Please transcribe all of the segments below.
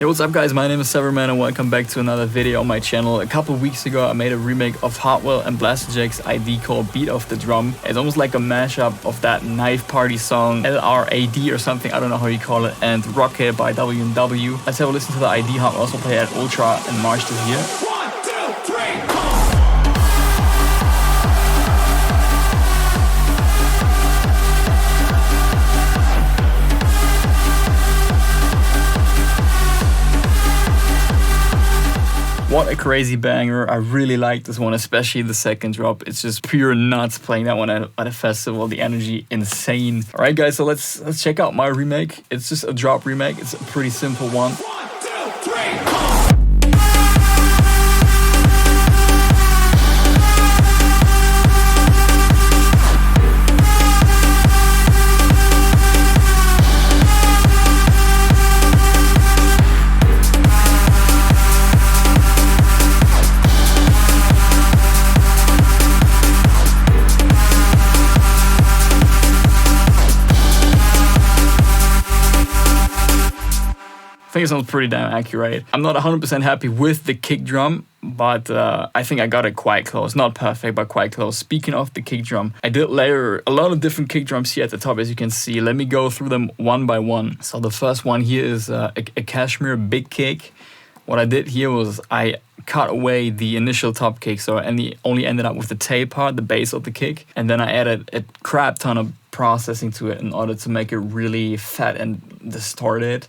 Hey, what's up guys, my name is Severman and welcome back to another video on my channel. A couple of weeks ago I made a remake of Hardwell and Blasterjaxx ID called Beat of the Drum. It's almost like a mashup of that Knife Party song LRAD or something, I don't know how you call it, and Rocket by W&W. Let's have a listen to the ID. Hardwell also played at Ultra in March this year. 1, 2, 3, What a crazy banger. I really like this one, especially the second drop. It's just pure nuts playing that one at a festival. The energy, insane. Alright guys, so let's check out my remake. It's just a drop remake. It's a pretty simple one. 1, 2, 3, I think it sounds pretty damn accurate. I'm not 100% happy with the kick drum, but I think I got it quite close. Not perfect, but quite close. Speaking of the kick drum, I did layer a lot of different kick drums here at the top, as you can see. Let me go through them one by one. So the first one here is a cashmere big kick. What I did here was I cut away the initial top kick, so I only ended up with the tail part, the base of the kick, and then I added a crap ton of processing to it in order to make it really fat and distorted.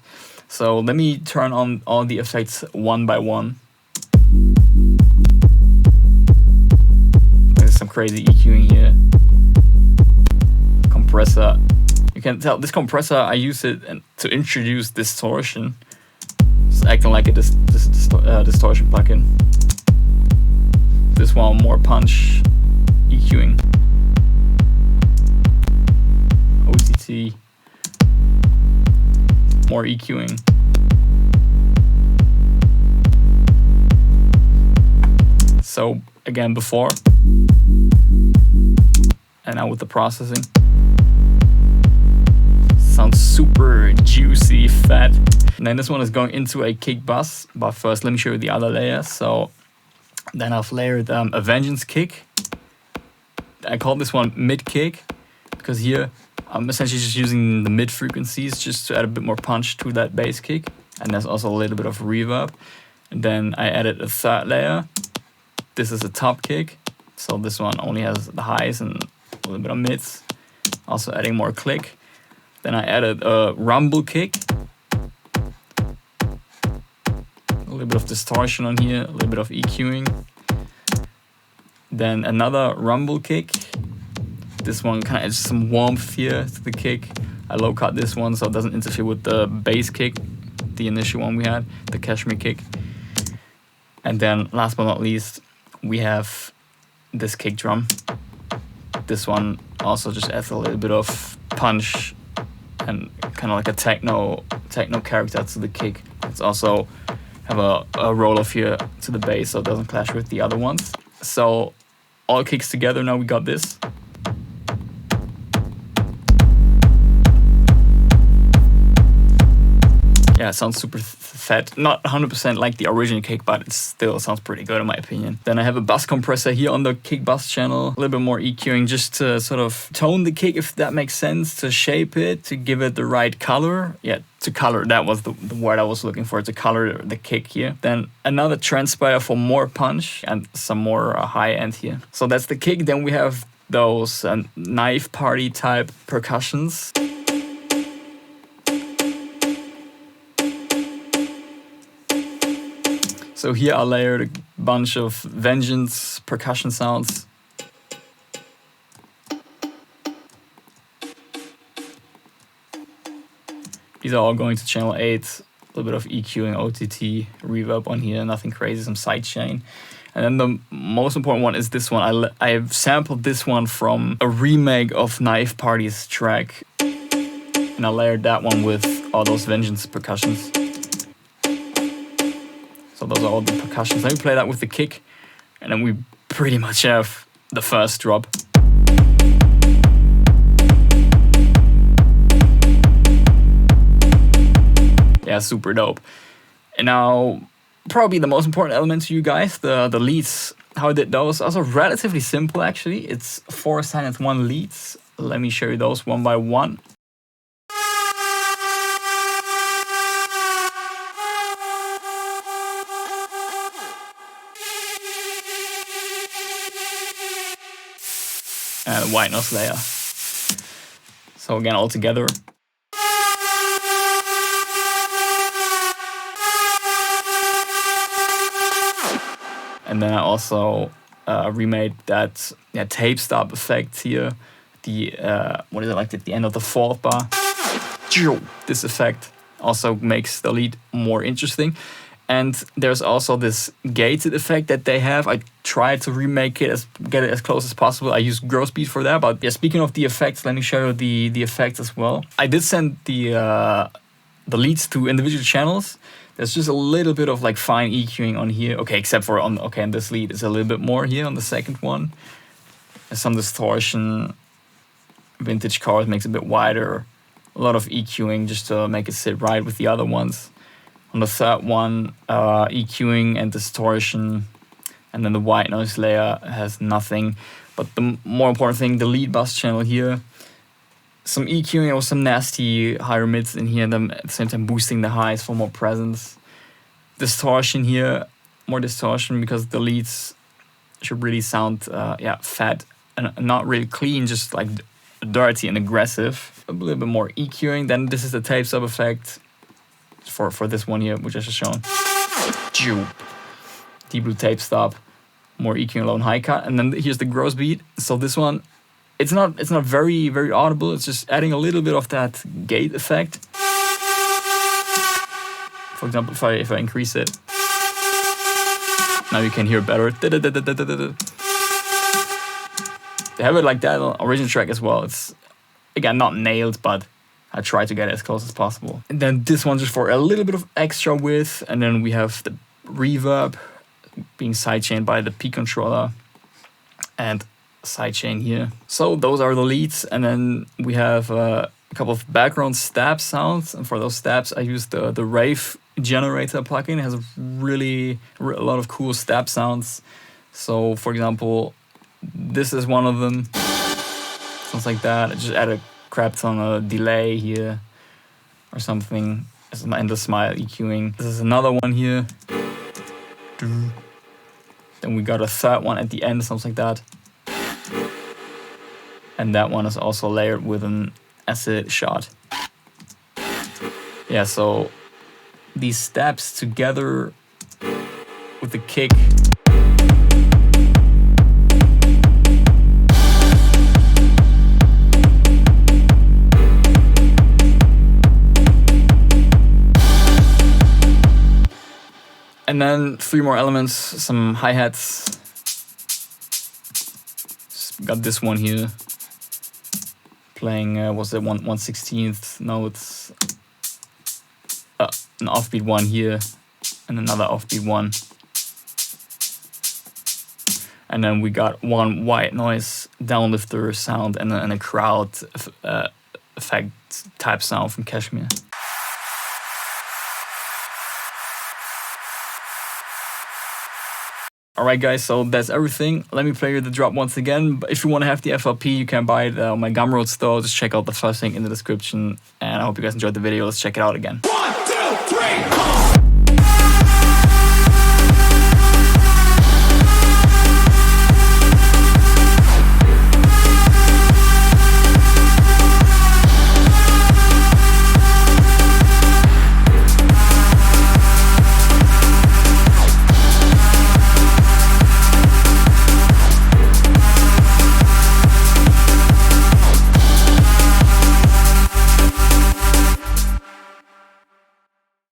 So let me turn on all the effects one by one. There's some crazy EQing here. Compressor. You can tell this compressor, I use it to introduce distortion. It's acting like a distortion plugin. This one more punch EQing. OTT. More EQing. So again before, and now with the processing. Sounds super juicy, fat. And then this one is going into a kick bus, but first let me show you the other layers. So then I've layered a Vengeance kick. I call this one mid kick because here I'm essentially just using the mid frequencies just to add a bit more punch to that bass kick. And there's also a little bit of reverb. And then I added a third layer. This is a top kick. So this one only has the highs and a little bit of mids. Also adding more click. Then I added a rumble kick. A little bit of distortion on here, a little bit of EQing. Then another rumble kick. This one kind of adds some warmth here to the kick. I low cut this one so it doesn't interfere with the bass kick, the initial one we had, the cashmere kick. And then last but not least, we have this kick drum. This one also just adds a little bit of punch and kind of like a techno character to the kick. It's also have a roll off here to the bass so it doesn't clash with the other ones. So all kicks together, now we got this. Yeah, it sounds super fat. Not 100% like the original kick, but it still sounds pretty good in my opinion. Then I have a bus compressor here on the kick bus channel. A little bit more EQing just to sort of tone the kick, if that makes sense, to shape it, to give it the right color. Yeah, to color, that was the word I was looking for, to color the kick here. Then another transpire for more punch and some more high end here. So that's the kick. Then we have those knife party type percussions. So here I layered a bunch of Vengeance percussion sounds. These are all going to channel 8. A little bit of EQing, OTT, reverb on here, nothing crazy, some sidechain. And then the most important one is this one. I've sampled this one from a remake of Knife Party's track. And I layered that one with all those Vengeance percussions. So those are all the percussions. Let me play that with the kick, and then we pretty much have the first drop. Yeah, super dope. And now, probably the most important element to you guys, the leads. How I did those, also relatively simple actually. It's 4 silent 1 leads. Let me show you those one by one. And a white noise layer. So again, all together. And then I also remade that tape stop effect here. The what is it, like at the end of the 4th bar? This effect also makes the lead more interesting. And there's also this gated effect that they have. I tried to remake it, get it as close as possible. I used gross beat for that. But yeah, speaking of the effects, let me show you the effects as well. I did send the leads to individual channels. There's just a little bit of like fine EQing on here. Okay, except for on this lead, it's a little bit more here on the second one. There's some distortion. Vintage cars makes it a bit wider. A lot of EQing just to make it sit right with the other ones. On the third one, EQing and distortion. And then the white noise layer has nothing. But the more important thing, the lead bus channel here. Some EQing or some nasty higher mids in here, and then at the same time boosting the highs for more presence. Distortion here, more distortion because the leads should really sound fat and not really clean, just like dirty and aggressive. A little bit more EQing. Then this is the tape sub effect for this one here, which I just shown. Deep blue tape stop, more EQing low and high cut, and then here's the gross beat. So this one. It's not very, very audible. It's just adding a little bit of that gate effect. For example, if I increase it, now you can hear better. They have it like that on original track as well. It's again not nailed, but I try to get it as close as possible. And then this one just for a little bit of extra width, and then we have the reverb being sidechained by the P controller and sidechain here. So those are the leads, and then we have a couple of background stab sounds, and for those stabs I use the rave generator plugin. It has a lot of cool stab sounds. So for example, this is one of them. Sounds like that. I just add a crap ton of delay here or something, and the smile EQing. This is another one here. Then we got a third one at the end, something like that. And that one is also layered with an acid shot. Yeah, so these stabs together with the kick. And then 3 more elements, some hi-hats. Got this one here. Playing, was it 1/16th notes, an offbeat one here, and another offbeat one. And then we got one white noise downlifter sound and a crowd effect type sound from Cashmere. Alright guys, so that's everything. Let me play you the drop once again. But if you want to have the FLP, you can buy it on my Gumroad store. Just check out the first link in the description. And I hope you guys enjoyed the video. Let's check it out again.